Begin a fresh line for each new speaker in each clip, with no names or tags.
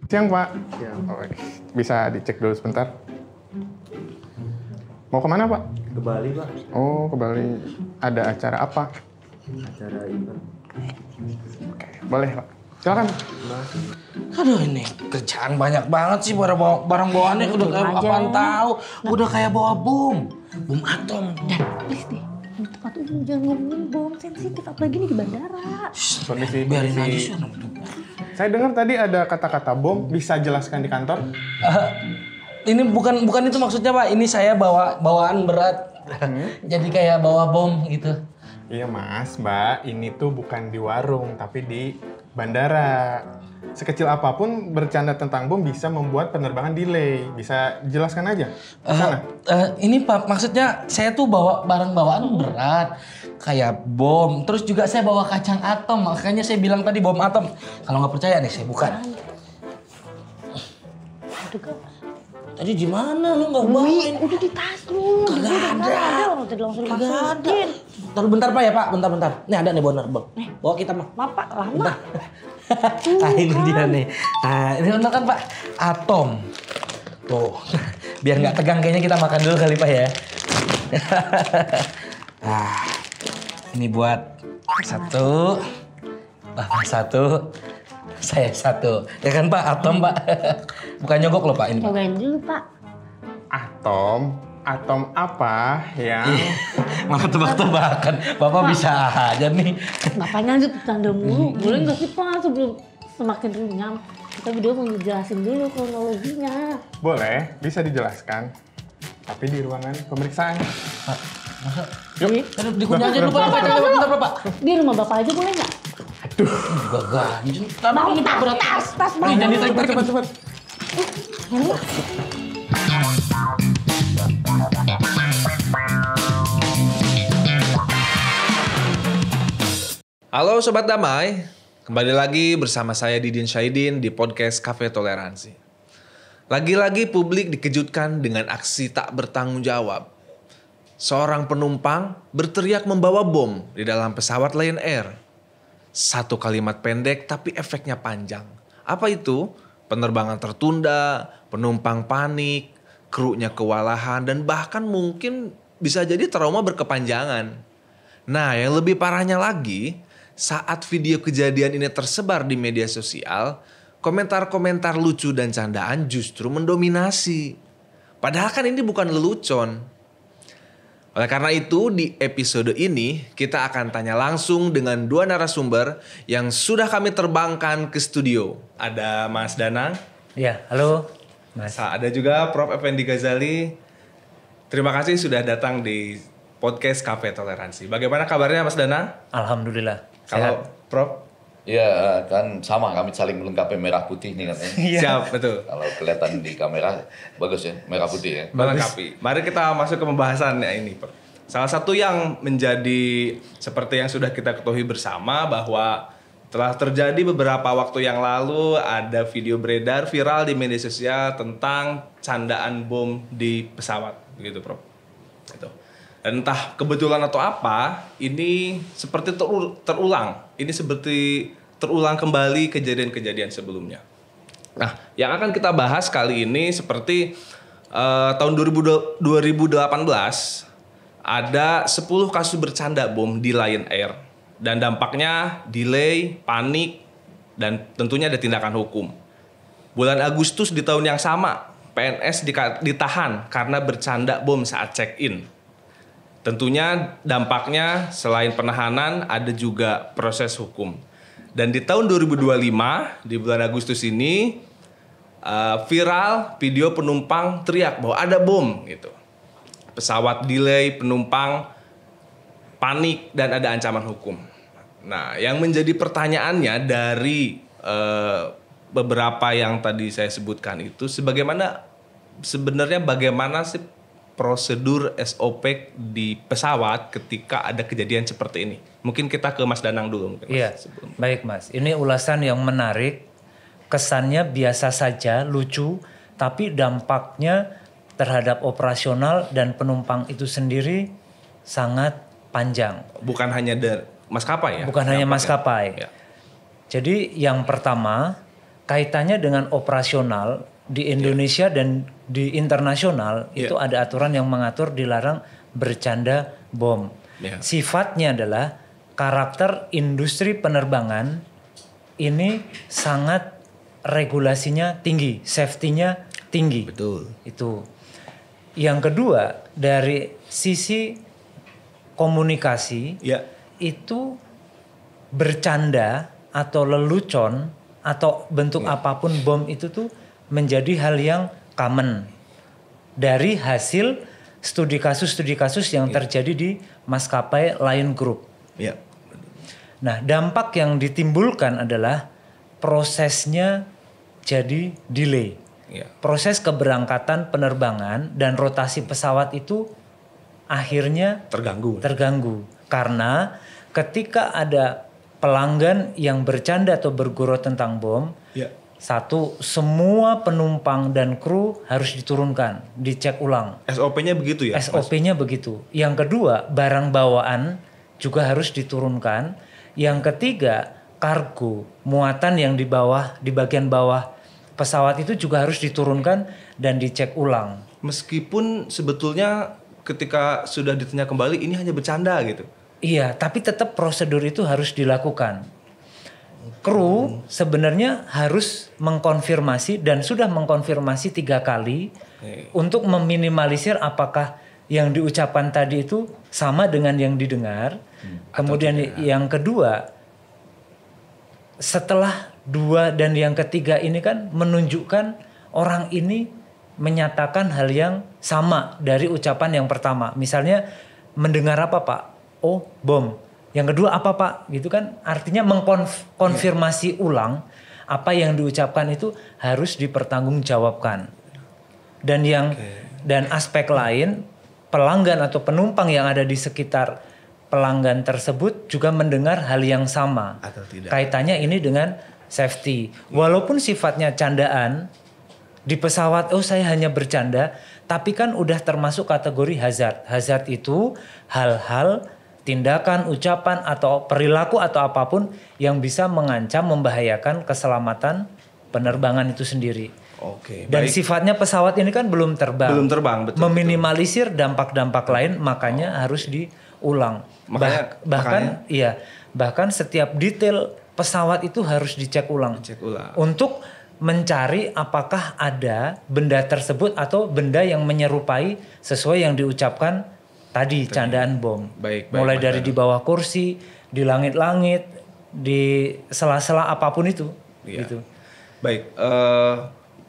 Siang, Pak.
Siang.
Oh, bisa dicek dulu sebentar. Mau kemana, Pak?
Ke Bali, Pak.
Oh, ke Bali. Ada acara apa?
Acara event.
Oke, boleh, Pak. Silakan.
Aduh ini kerjaan banyak banget sih barang bawaannya udah kayak apaan tahu, udah kayak bawa bom atom.
Dan please deh, di tempat umum jangan ngomongin bom sensitif apalagi ini di bandara.
Kondisi.
Biarin aja sih.
Saya dengar tadi ada kata-kata bom. Bisa jelaskan di kantor?
Ini bukan itu maksudnya Pak. Ini saya bawaan berat. Jadi kayak bawa bom gitu.
Iya, Mas, Mbak. Ini tuh bukan di warung, tapi di bandara. Sekecil apapun bercanda tentang bom bisa membuat penerbangan delay. Bisa jelaskan aja. Sana.
Ini Pak, maksudnya saya tuh bawa barang bawaan berat. Kayak bom, terus juga saya bawa kacang atom. Makanya saya bilang tadi bom atom. Kalau nggak percaya nih saya buka.
Aduh, Kak.
Tadi di mana lu nggak bawain?
Udah di tas lu.
Kagak ada.
Udah langsung
Kagak ada.
dimasukin.
Taruh bentar Pak ya Pak, bentar. Nih ada nih boner bang. Bawa kita mah.
Maaf, Pak, lama.
Bentar. Nah ini dia nih. Nah ini bener kan Pak, atom. Tuh, biar nggak tegang kayaknya kita makan dulu kali Pak ya. Nah, ini buat satu, Bapak satu, saya satu. Ya kan Pak, atom Pak. Bukan nyogok loh Pak ini.
Cobain dulu, Pak.
Atom apa yang...
Malah tebak-tebakan. Bapak bisa aja nih.
Bapak lanjut tanda mulu. Boleh nggak sih, Pak, sebelum semakin runyam? Kita video mau ngejelasin dulu kronologinya.
Boleh, bisa dijelaskan. Tapi di ruangan pemeriksaan.
Pak, masa?
Yuk.
Aduh, dikunci aja dulu Pak. Bentar Pak.
Di rumah Bapak aja boleh nggak?
Juga ganjil.
Mau kita tas,
Nih, jadi tarik.
Cepat.
Halo Sobat Damai, kembali lagi bersama saya Didin Syahidin di podcast Cafe Toleransi. Lagi-lagi publik dikejutkan dengan aksi tak bertanggung jawab. Seorang penumpang berteriak membawa bom di dalam pesawat Lion Air. Satu kalimat pendek tapi efeknya panjang. Apa itu? Penerbangan tertunda, penumpang panik, krunya kewalahan, dan bahkan mungkin bisa jadi trauma berkepanjangan. Nah, yang lebih parahnya lagi, saat video kejadian ini tersebar di media sosial, komentar-komentar lucu dan candaan justru mendominasi. Padahal kan ini bukan lelucon. Oleh karena itu, di episode ini kita akan tanya langsung dengan dua narasumber yang sudah kami terbangkan ke studio. Ada Mas Danang.
Ya, halo Mas.
Ada juga Prof. Effendi Ghazali. Terima kasih sudah datang di podcast Cafe Toleransi. Bagaimana kabarnya Mas Danang?
Alhamdulillah.
Kalau Prof?
Iya kan sama, kami saling melengkapi merah putih nih katanya.
Siap, betul.
Kalau kelihatan di kamera bagus ya, merah putih ya.
Melengkapi. Mari kita masuk ke pembahasannya ini, Prof. Salah satu yang menjadi seperti yang sudah kita ketahui bersama bahwa telah terjadi beberapa waktu yang lalu ada video beredar viral di media sosial tentang candaan bom di pesawat, begitu, Prof. Gitu. Dan entah kebetulan atau apa, ini seperti terulang. Ini seperti terulang kembali kejadian-kejadian sebelumnya. Nah, yang akan kita bahas kali ini seperti tahun 2018 ada 10 kasus bercanda bom di Lion Air. Dan dampaknya delay, panik, dan tentunya ada tindakan hukum. Bulan Agustus di tahun yang sama, PNS ditahan karena bercanda bom saat check-in. Tentunya dampaknya selain penahanan ada juga proses hukum. Dan di tahun 2025 di bulan Agustus ini viral video penumpang teriak bahwa ada bom gitu. Pesawat delay, penumpang panik dan ada ancaman hukum. Nah, yang menjadi pertanyaannya dari beberapa yang tadi saya sebutkan itu sebenarnya bagaimana sih prosedur SOP di pesawat ketika ada kejadian seperti ini? Mungkin kita ke Mas Danang dulu.
Iya, baik Mas. Ini ulasan yang menarik. Kesannya biasa saja, lucu, tapi dampaknya terhadap operasional dan penumpang itu sendiri sangat panjang.
Bukan hanya maskapai ya?
Bukan hanya maskapai.
Ya.
Jadi yang pertama, kaitannya dengan operasional di Indonesia dan di internasional itu ada aturan yang mengatur dilarang bercanda bom. Sifatnya adalah karakter industri penerbangan ini sangat regulasinya tinggi, safety-nya tinggi.
Betul.
Itu. Yang kedua, dari sisi komunikasi itu bercanda atau lelucon atau bentuk apapun bom itu tuh menjadi hal yang common dari hasil studi kasus yang terjadi di maskapai Lion Group. Nah, dampak yang ditimbulkan adalah prosesnya jadi delay. Proses keberangkatan penerbangan dan rotasi pesawat itu akhirnya terganggu. Karena ketika ada pelanggan yang bercanda atau bergurau tentang bom, satu, semua penumpang dan kru harus diturunkan, dicek ulang.
SOP-nya begitu ya?
SOP-nya begitu. Yang kedua, barang bawaan juga harus diturunkan. Yang ketiga, kargo, muatan yang di bagian bawah pesawat itu juga harus diturunkan dan dicek ulang.
Meskipun sebetulnya ketika sudah ditanya kembali ini hanya bercanda gitu.
Iya, tapi tetap prosedur itu harus dilakukan. Kru sebenarnya harus mengkonfirmasi dan sudah mengkonfirmasi 3 kali untuk meminimalisir apakah yang diucapkan tadi itu sama dengan yang didengar. Kemudian yang kedua, setelah 2 dan yang ketiga ini kan menunjukkan orang ini menyatakan hal yang sama dari ucapan yang pertama. Misalnya mendengar apa Pak? Oh, bom. Yang kedua apa Pak? Gitu kan artinya mengkonfirmasi ulang apa yang diucapkan itu harus dipertanggungjawabkan. Dan aspek lain pelanggan atau penumpang yang ada di sekitar pelanggan tersebut juga mendengar hal yang sama.
Atau tidak.
Kaitannya ini dengan safety. Walaupun sifatnya candaan di pesawat, oh saya hanya bercanda, tapi kan udah termasuk kategori hazard. Hazard itu hal-hal, tindakan, ucapan atau perilaku atau apapun yang bisa mengancam, membahayakan keselamatan penerbangan itu sendiri. Dan sifatnya pesawat ini kan belum terbang.
Betul.
Meminimalisir dampak-dampak lain, makanya harus diulang. Bahkan setiap detail pesawat itu harus dicek ulang. Untuk mencari apakah ada benda tersebut atau benda yang menyerupai sesuai yang diucapkan tadi candaan bom. Mulai dari di bawah kursi, di langit-langit, di sela-sela apapun itu. Gitu.
Baik,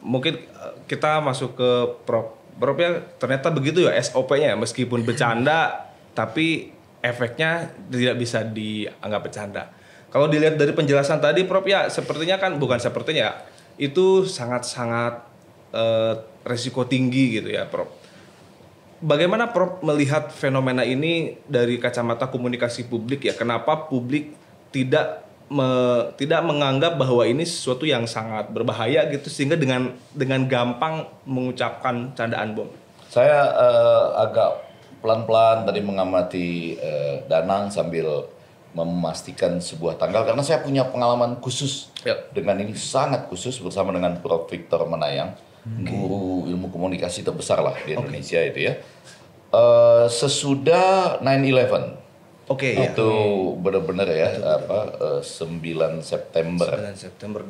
mungkin kita masuk ke Prof ya, ternyata begitu ya SOP-nya, meskipun bercanda tapi efeknya tidak bisa dianggap bercanda. Kalau dilihat dari penjelasan tadi Prof ya, sepertinya kan bukan sepertinya, itu sangat-sangat resiko tinggi gitu ya Prof. Bagaimana Prof melihat fenomena ini dari kacamata komunikasi publik ya? Kenapa publik tidak menganggap bahwa ini sesuatu yang sangat berbahaya gitu sehingga dengan gampang mengucapkan candaan bom?
Saya agak pelan-pelan tadi mengamati Danang sambil memastikan sebuah tanggal karena saya punya pengalaman khusus dengan ini, sangat khusus bersama dengan Prof Victor Menayang, guru ilmu komunikasi terbesar lah di Indonesia itu ya. Sesudah 9/11. Itu benar-benar ya 9 September 11 September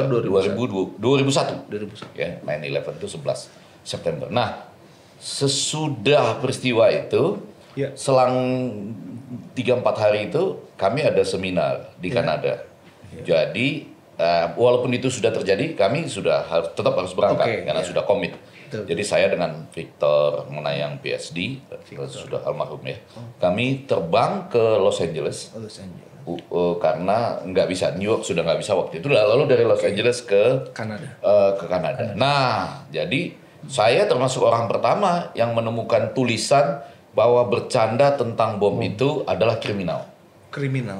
2001 ya, 9/11 itu 11 September. Nah, sesudah peristiwa itu selang 3-4 hari itu kami ada seminar di Kanada. Jadi walaupun itu sudah terjadi, kami tetap harus berangkat karena sudah komit. Jadi saya dengan Victor Menayang PhD, sudah almarhum ya, kami terbang ke Los Angeles. Karena nggak bisa, New York sudah nggak bisa waktu itu. Lalu dari Los Angeles ke Kanada. Nah, jadi saya termasuk orang pertama yang menemukan tulisan bahwa bercanda tentang bom itu adalah kriminal.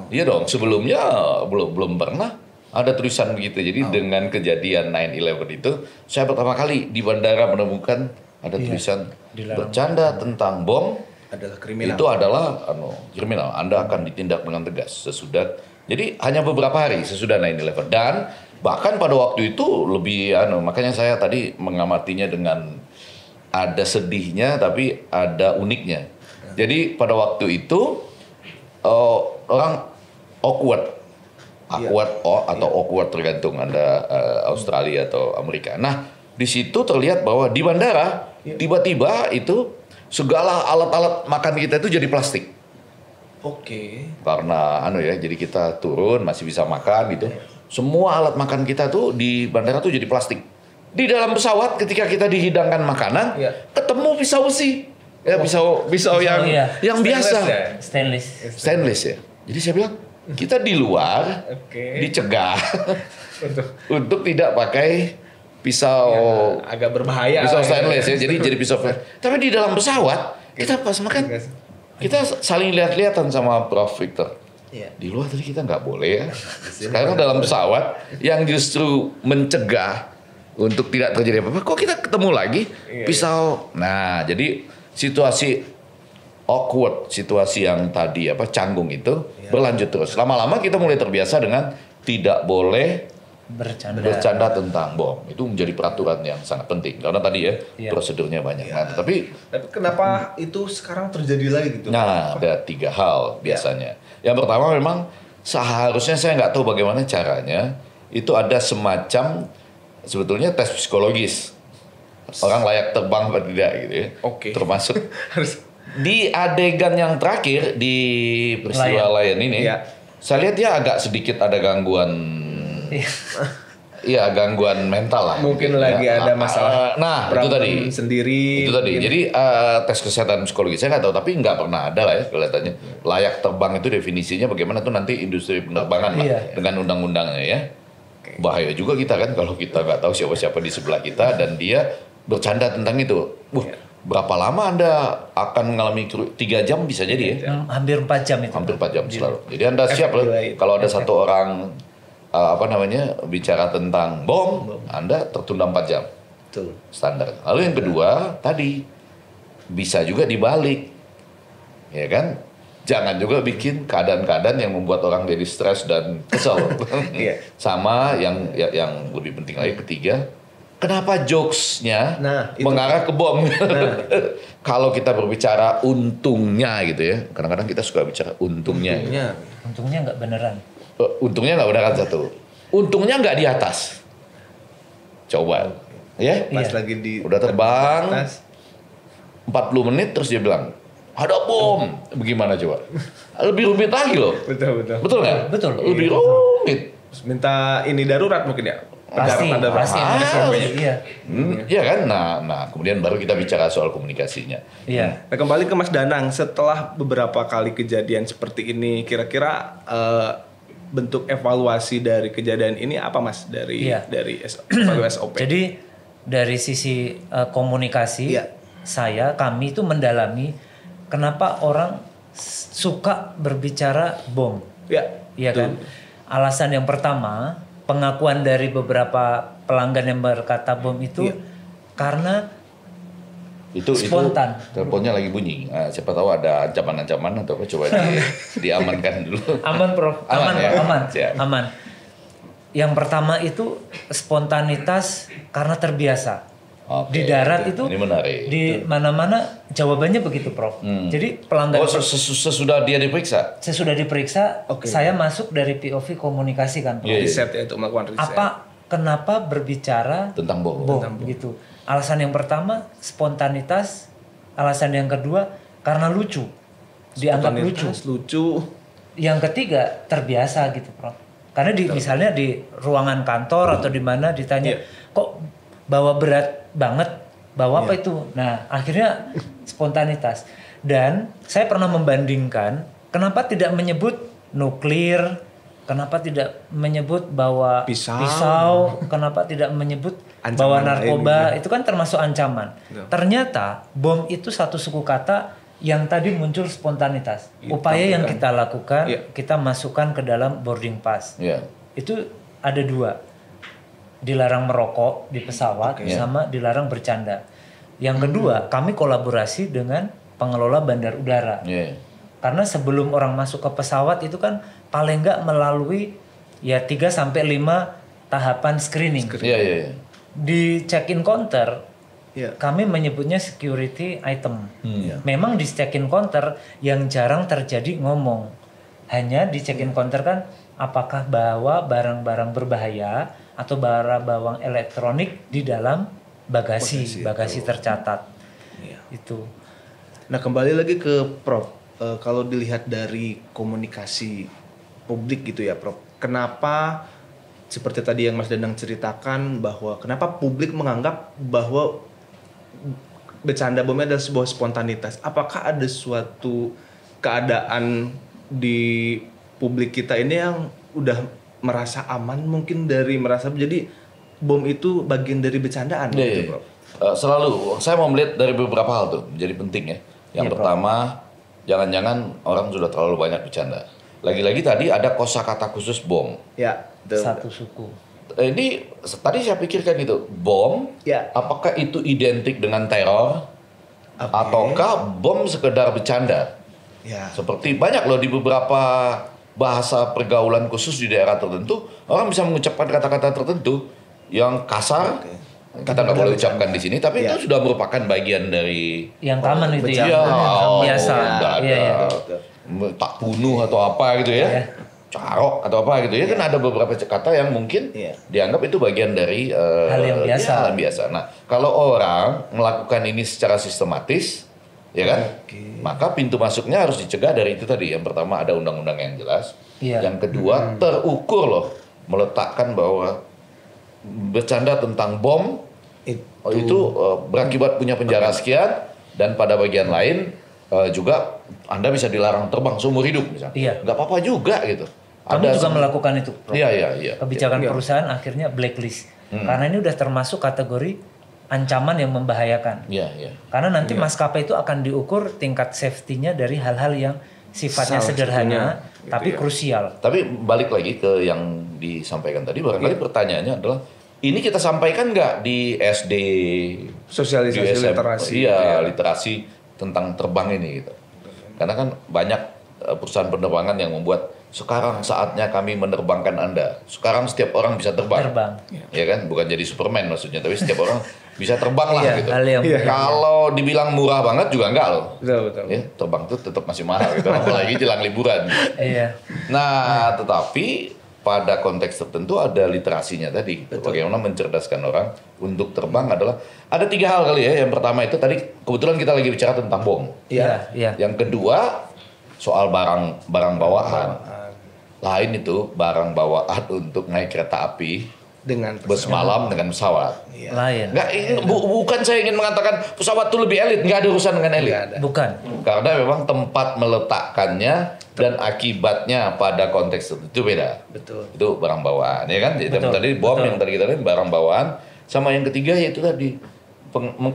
Iya dong, sebelumnya belum pernah ada tulisan begitu. Jadi dengan kejadian 9/11 itu, saya pertama kali di bandara menemukan ada tulisan bercanda tentang bom
adalah kriminal.
Itu adalah kriminal. Anda akan ditindak dengan tegas sesudah Jadi hanya beberapa hari sesudah 9/11 dan bahkan pada waktu itu lebih makanya saya tadi mengamatinya dengan ada sedihnya tapi ada uniknya. Jadi pada waktu itu orang awkward atau awkward tergantung Anda Australia atau Amerika. Nah, di situ terlihat bahwa di bandara tiba-tiba itu segala alat-alat makan kita itu jadi plastik.
Oke.
Karena jadi kita turun masih bisa makan gitu. Semua alat makan kita tuh di bandara tuh jadi plastik. Di dalam pesawat ketika kita dihidangkan makanan, ketemu pisau besi. Ya, pisau yang biasa. Stainless ya. Jadi saya bilang, kita di luar dicegah untuk tidak pakai pisau
agak berbahaya.
Pisau stainless ya. Jadi pisau. Tapi di dalam pesawat kita pas makan kita saling lihat-lihatan sama Prof. Victor. Di luar tadi kita nggak boleh ya. Sekarang dalam pesawat yang justru mencegah untuk tidak terjadi apa-apa. Kok kita ketemu lagi pisau? Nah, jadi situasi awkward, situasi yang tadi canggung itu berlanjut terus. Lama-lama kita mulai terbiasa dengan tidak boleh bercanda tentang bom. Itu menjadi peraturan yang sangat penting karena tadi prosedurnya banyak. Nah, tapi
kenapa itu sekarang terjadi lagi gitu?
Nah, ada 3 hal biasanya. Yang pertama memang seharusnya saya nggak tahu bagaimana caranya. Itu ada semacam sebetulnya tes psikologis. Orang layak terbang atau tidak gitu ya. Termasuk di adegan yang terakhir di peristiwa Lion ini, saya lihat dia agak sedikit ada gangguan. Iya, gangguan mental lah.
Mungkin lagi ada masalah.
Nah, itu tadi.
Sendiri.
Itu tadi. Jadi tes kesehatan psikologi saya nggak tahu, tapi nggak pernah ada lah ya kelihatannya. Layak terbang itu definisinya bagaimana tuh nanti industri penerbangan lah dengan undang-undangnya ya. Bahaya juga kita kan kalau kita nggak tahu siapa-siapa di sebelah kita dan dia bercanda tentang itu. Berapa lama Anda akan mengalami 3 jam bisa jadi ya?
Hampir 4 jam itu.
Hampir 4 jam selalu. Jadi Anda siap loh kalau ada satu orang bicara tentang bom, Anda tertunda 4 jam.
Betul.
Standar. Lalu yang kedua, tadi bisa juga dibalik. Ya kan? Jangan juga bikin keadaan-keadaan yang membuat orang jadi stres dan kesel. Sama yang lebih penting lagi ketiga, kenapa jokes-nya mengarah ke bom? Kalau kita berbicara untungnya gitu ya, kadang-kadang kita suka bicara untungnya.
Untungnya nggak beneran.
Untungnya nggak beneran satu. Untungnya nggak di atas. Coba, ya?
Pas lagi di
udah terbang 40 menit terus dia bilang ada bom. Bagaimana coba? Lebih rumit lagi loh. Betul nggak?
Betul.
Lebih rumit.
Minta ini darurat mungkin ya.
Pasti.
Iya kan? Nah, kemudian baru kita bicara soal komunikasinya.
Iya.
Nah, kembali ke Mas Danang, setelah beberapa kali kejadian seperti ini, kira-kira bentuk evaluasi dari kejadian ini apa Mas dari SOP?
Jadi dari sisi komunikasi, kami itu mendalami kenapa orang suka berbicara bom. Iya kan? Alasan yang pertama, pengakuan dari beberapa pelanggan yang berkata bom itu karena
itu
spontan.
Teleponnya lagi bunyi. Siapa tahu ada ancaman-ancaman atau apa, coba diamankan dulu.
Aman, Prof. Aman.
Aman.
Yang pertama itu spontanitas karena terbiasa. Di darat itu
ini menarik.
Di mana-mana jawabannya begitu, Prof. Jadi pelanggan
sesudah dia diperiksa.
Sesudah diperiksa, saya masuk dari POV komunikasi kan, Prof.
Riset ya, untuk melakukan riset.
Kenapa berbicara
tentang bom
gitu. Alasan yang pertama spontanitas, alasan yang kedua karena lucu. Dianggap lucu. Yang ketiga terbiasa gitu, Prof. Karena misalnya di ruangan kantor atau di mana ditanya, kok bawa berat banget, bawa apa itu? Nah, akhirnya spontanitas. Dan saya pernah membandingkan, kenapa tidak menyebut nuklir, kenapa tidak menyebut bawa pisau, kenapa tidak menyebut bawa narkoba, itu kan termasuk ancaman. Ternyata bom itu satu suku kata yang tadi muncul spontanitas. Upaya yang kita lakukan, kita masukkan ke dalam boarding pass. Itu ada 2. Dilarang merokok di pesawat sama dilarang bercanda. Yang kedua, kami kolaborasi dengan pengelola bandar udara. Karena sebelum orang masuk ke pesawat itu kan paling nggak melalui ya 3 sampai 5 tahapan screening.
Iya.
Di check-in counter
Iya.
kami menyebutnya security item. Memang di check-in counter yang jarang terjadi ngomong. Hanya di check-in counter kan apakah bawa barang-barang berbahaya atau barang-barang elektronik di dalam bagasi tercatat. Itu.
Nah kembali lagi ke Prof. Kalau dilihat dari komunikasi publik gitu ya Prof. Kenapa seperti tadi yang Mas Danang ceritakan bahwa kenapa publik menganggap bahwa bercanda bomnya adalah sebuah spontanitas. Apakah ada suatu keadaan di publik kita ini yang udah merasa aman mungkin dari merasa jadi bom itu bagian dari bercandaan gitu Prof?
Selalu saya mau melihat dari beberapa hal tuh menjadi penting ya. Yang pertama, jangan-jangan orang sudah terlalu banyak bercanda. Lagi-lagi tadi ada kosakata khusus bom.
Ya, betul.
Satu suku.
Ini tadi saya pikirkan itu bom.
Ya.
Apakah itu identik dengan teror? Ataukah bom sekedar bercanda?
Ya.
Seperti banyak loh di beberapa bahasa pergaulan khusus di daerah tertentu, orang bisa mengucapkan kata-kata tertentu yang kasar. Kita nggak boleh ucapkan di sini, tapi itu sudah merupakan bagian dari
Yang common itu ya.
ya,
Biasa.
nggak ada
Iya.
tak bunuh atau apa gitu ya, carok atau apa gitu ya, kan ada beberapa kata yang mungkin dianggap itu bagian dari
Hal yang biasa.
hal yang biasa. Nah, kalau orang melakukan ini secara sistematis, ya kan, maka pintu masuknya harus dicegah dari itu tadi. Yang pertama ada undang-undang yang jelas, yang kedua terukur loh, meletakkan bahwa bercanda tentang bom itu berakibat punya penjara sekian, dan pada bagian lain juga Anda bisa dilarang terbang seumur hidup misalnya.
Iya.
Nggak apa-apa juga gitu.
Kami juga melakukan itu, Prof.
Iya.
Kebijakan perusahaan akhirnya blacklist. Karena ini udah termasuk kategori ancaman yang membahayakan.
Iya.
Karena nanti maskapai itu akan diukur tingkat safety-nya dari hal-hal yang sifatnya sederhana tapi krusial.
Tapi balik lagi ke yang disampaikan tadi, barangkali pertanyaannya adalah ini kita sampaikan nggak di SD,
Sosialisasi
di SMP?
literasi.
Iya, literasi tentang terbang ini gitu. Karena kan banyak perusahaan penerbangan yang membuat sekarang saatnya kami menerbangkan Anda. Sekarang setiap orang bisa terbang. Ya kan, bukan jadi Superman maksudnya, tapi setiap orang bisa terbang lah gitu.
Hal yang
Kalau dibilang murah banget juga enggak loh.
Betul.
Ya, terbang itu tetap masih mahal gitu, apalagi jelang liburan.
Iya.
Nah, tetapi pada konteks tertentu ada literasinya tadi. Bagaimana mencerdaskan orang untuk terbang adalah ada 3 hal kali ya. Yang pertama itu tadi kebetulan kita lagi bicara tentang bom.
Iya.
Yang kedua soal barang bawaan. Lain itu barang bawaan untuk naik kereta api
Dengan
bus malam dengan pesawat.
Lain.
Nggak, bukan saya ingin mengatakan pesawat itu lebih elit, nggak ada urusan dengan elit.
Bukan.
Karena memang tempat meletakkannya dan akibatnya pada konteks tertentu beda.
Betul.
Itu barang bawaan, ya kan? Tadi bom yang tadi kita lihat barang bawaan, sama yang ketiga yaitu tadi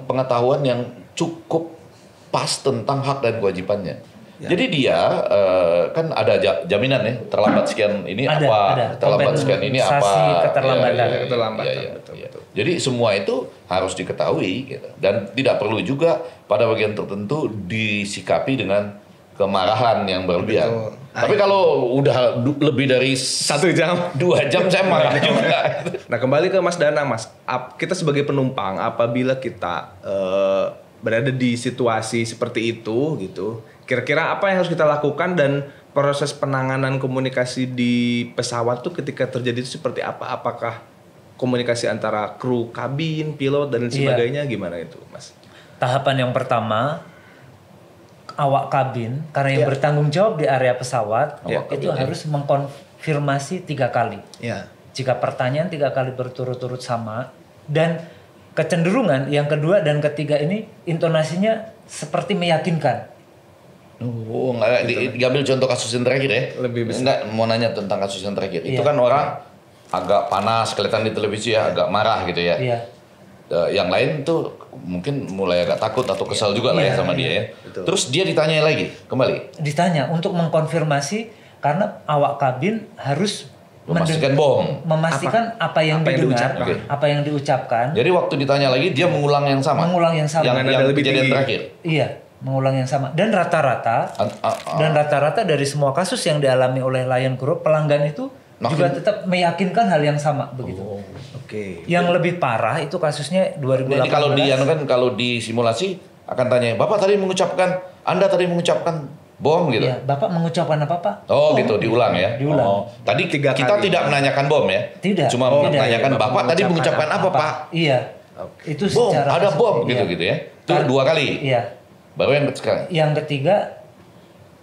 pengetahuan yang cukup pas tentang hak dan kewajibannya. Jadi dia kan ada jaminan ya, terlambat sekian ini
Ada.
terlambat sekian ini apa.
Keterlambatan.
Betul.
Jadi semua itu harus diketahui gitu. Dan tidak perlu juga pada bagian tertentu disikapi dengan kemarahan yang berlebihan.
Betul.
Tapi kalau udah lebih dari
1 jam,
2 jam saya marah juga.
Nah kembali ke Mas Danang, Mas. Kita sebagai penumpang, apabila kita berada di situasi seperti itu, gitu, kira-kira apa yang harus kita lakukan dan proses penanganan komunikasi di pesawat tuh ketika terjadi itu seperti apa? Apakah komunikasi antara kru kabin, pilot dan sebagainya gimana itu, Mas?
Tahapan yang pertama, awak kabin karena yang bertanggung jawab di area pesawat itu harus mengkonfirmasi 3 kali. Jika pertanyaan 3 kali berturut-turut sama dan kecenderungan yang kedua dan ketiga ini intonasinya seperti meyakinkan.
Oh, enggak diambil contoh kasus yang terakhir ya.
Lebih besar.
Enggak mau nanya tentang kasus yang terakhir. Itu kan orang agak panas kelihatan di televisi ya, agak marah gitu ya. Yang lain tuh mungkin mulai agak takut atau kesal juga lah ya sama dia ya.
Betul.
Terus dia ditanya lagi kembali.
Ditanya untuk mengkonfirmasi karena awak kabin harus
Memastikan bom.
Memastikan apa yang didengar, apa yang diucapkan.
Jadi waktu ditanya lagi dia mengulang yang sama.
Mengulang yang sama.
Yang kejadian terakhir.
Iya. mengulang yang sama. Dan rata-rata dari semua kasus yang dialami oleh Lion Group, pelanggan itu juga tetap meyakinkan hal yang sama begitu.
Oke.
Yang lebih parah itu kasusnya 2018.
Jadi kalau di simulasi akan tanya, Anda tadi mengucapkan bom gitu.
Iya, Bapak mengucapkan apa, Pak?
Oh, gitu, diulang ya.
Diulang.
Tadi
3
kita
kali.
tidak menanyakan bom ya.
Tidak.
Cuma
Tidak.
menanyakan Bapak tadi mengucapkan apa, Pak?
Iya. Itu
Bom,
secara
ada
kasus-
bom
iya.
gitu ya. Itu 2 kali.
Iya.
Baru yang sekarang.
Yang ketiga,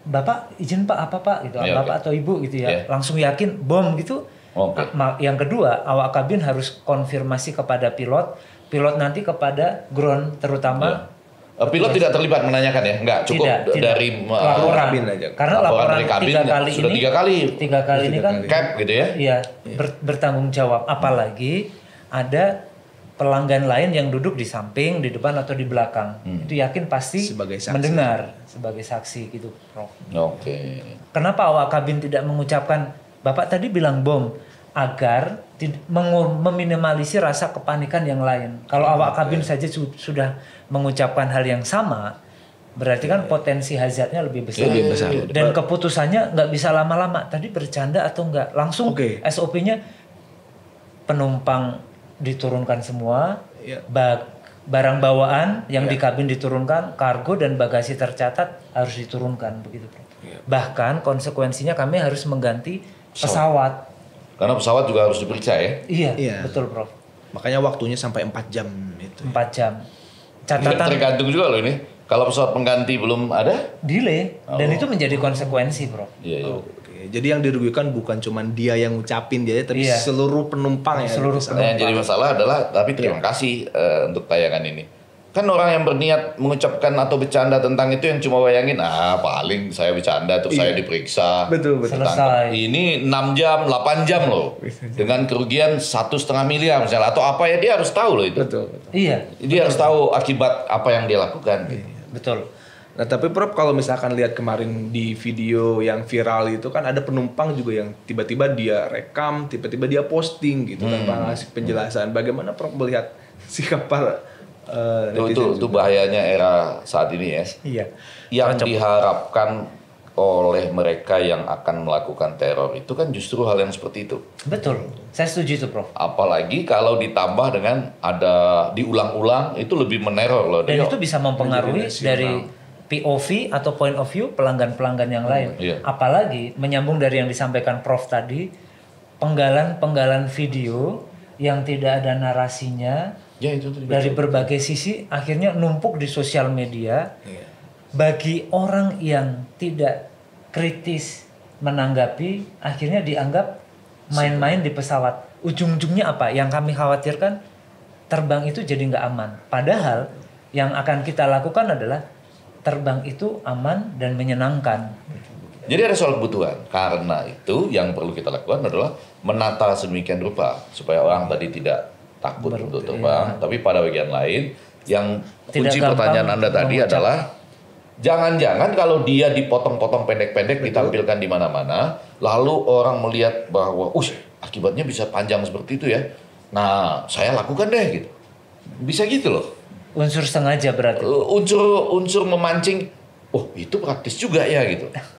Bapak izin Pak apa Pak gitu,
Iya,
Bapak
oke.
atau Ibu gitu ya,
Iya.
langsung yakin bom gitu.
Oke.
Yang kedua, awak kabin harus konfirmasi kepada pilot nanti kepada ground terutama.
Pilot tidak terlibat menanyakan ya? Enggak, cukup
Tidak.
dari
Laporan.
kabin aja.
Karena
laporan
laporan
dari kabin
3 kali
sudah
ini
3 kali.
3 kali ini kan
Cap gitu ya.
iya bertanggung jawab. Apalagi ada pelanggan lain yang duduk di samping, di depan atau di belakang. Itu yakin pasti
Sebagai saksi.
mendengar sebagai saksi gitu, Prof.
Oke.
Kenapa awak kabin tidak mengucapkan Bapak tadi bilang bom agar meminimalisir rasa kepanikan yang lain. Kalau awak kabin saja sudah mengucapkan hal yang sama, berarti kan potensi hazardnya lebih besar.
Lebih besar.
Dan keputusannya nggak bisa lama-lama. Tadi bercanda atau enggak? Langsung
Oke.
SOP-nya penumpang diturunkan semua,
Iya.
barang bawaan yang di kabin diturunkan, kargo dan bagasi tercatat harus diturunkan begitu. Prof. Bahkan konsekuensinya kami harus mengganti pesawat.
Karena pesawat juga harus diperiksa ya.
Iya,
Iya.
betul Prof.
Makanya waktunya sampai 4 jam itu.
4 jam.
Ini
Catatan
tergantung juga loh ini. Kalau pesawat pengganti belum ada?
delay dan itu menjadi konsekuensi, Prof.
Iya, iya.
Oke. Jadi yang dirugikan bukan cuma dia yang ngucapin dia, tapi
Iya.
seluruh penumpang ya.
Seluruh
Nah, yang jadi masalah adalah, tapi terima kasih untuk tayangan ini. Kan orang yang berniat mengucapkan atau bercanda tentang itu yang cuma bayangin, paling saya bercanda terus saya diperiksa.
Betul, betul.
Selesai.
Ini 6 jam, 8 jam loh. Dengan kerugian 1,5 miliar misalnya. Atau apa ya, dia harus tahu loh itu.
Betul, betul.
Iya,
Dia harus tahu akibat apa yang dia lakukan. Gitu.
betul.
Nah tapi Prof kalau misalkan lihat kemarin di video yang viral itu kan ada penumpang juga yang tiba-tiba dia rekam, tiba-tiba dia posting gitu tanpa ngasih penjelasan. Bagaimana Prof melihat sikap para netizen
Itu
juga?
bahayanya era saat ini ya.
Iya.
Yang diharapkan oleh mereka yang akan melakukan teror itu kan justru hal yang seperti itu.
Betul. Saya setuju itu, Prof.
Apalagi kalau ditambah dengan ada diulang-ulang, itu lebih meneror loh.
Dan
Dia-
itu bisa mempengaruhi
menjadi
dari POV atau point of view pelanggan-pelanggan yang lain.
Iya.
Apalagi menyambung dari yang disampaikan Prof tadi, penggalan-penggalan video yang tidak ada narasinya
Ya itu tadi.
dari berbagai sisi akhirnya numpuk di sosial media.
Iya.
Bagi orang yang tidak kritis menanggapi, akhirnya dianggap main-main di pesawat. Ujung-ujungnya apa? Yang kami khawatirkan, terbang itu jadi nggak aman. Padahal yang akan kita lakukan adalah terbang itu aman dan menyenangkan.
Jadi ada soal kebutuhan. Karena itu yang perlu kita lakukan adalah menata sedemikian rupa supaya orang tadi tidak takut untuk terbang. Tapi pada bagian lain, yang
Tidak
kunci
gampang
pertanyaan Anda tadi
mengucap.
adalah jangan-jangan kalau dia dipotong-potong pendek-pendek ditampilkan di mana-mana, lalu orang melihat bahwa, akibatnya bisa panjang seperti itu ya. Nah, saya lakukan deh gitu. Bisa gitu loh.
Unsur sengaja berarti.
Unsur memancing, itu praktis juga ya gitu.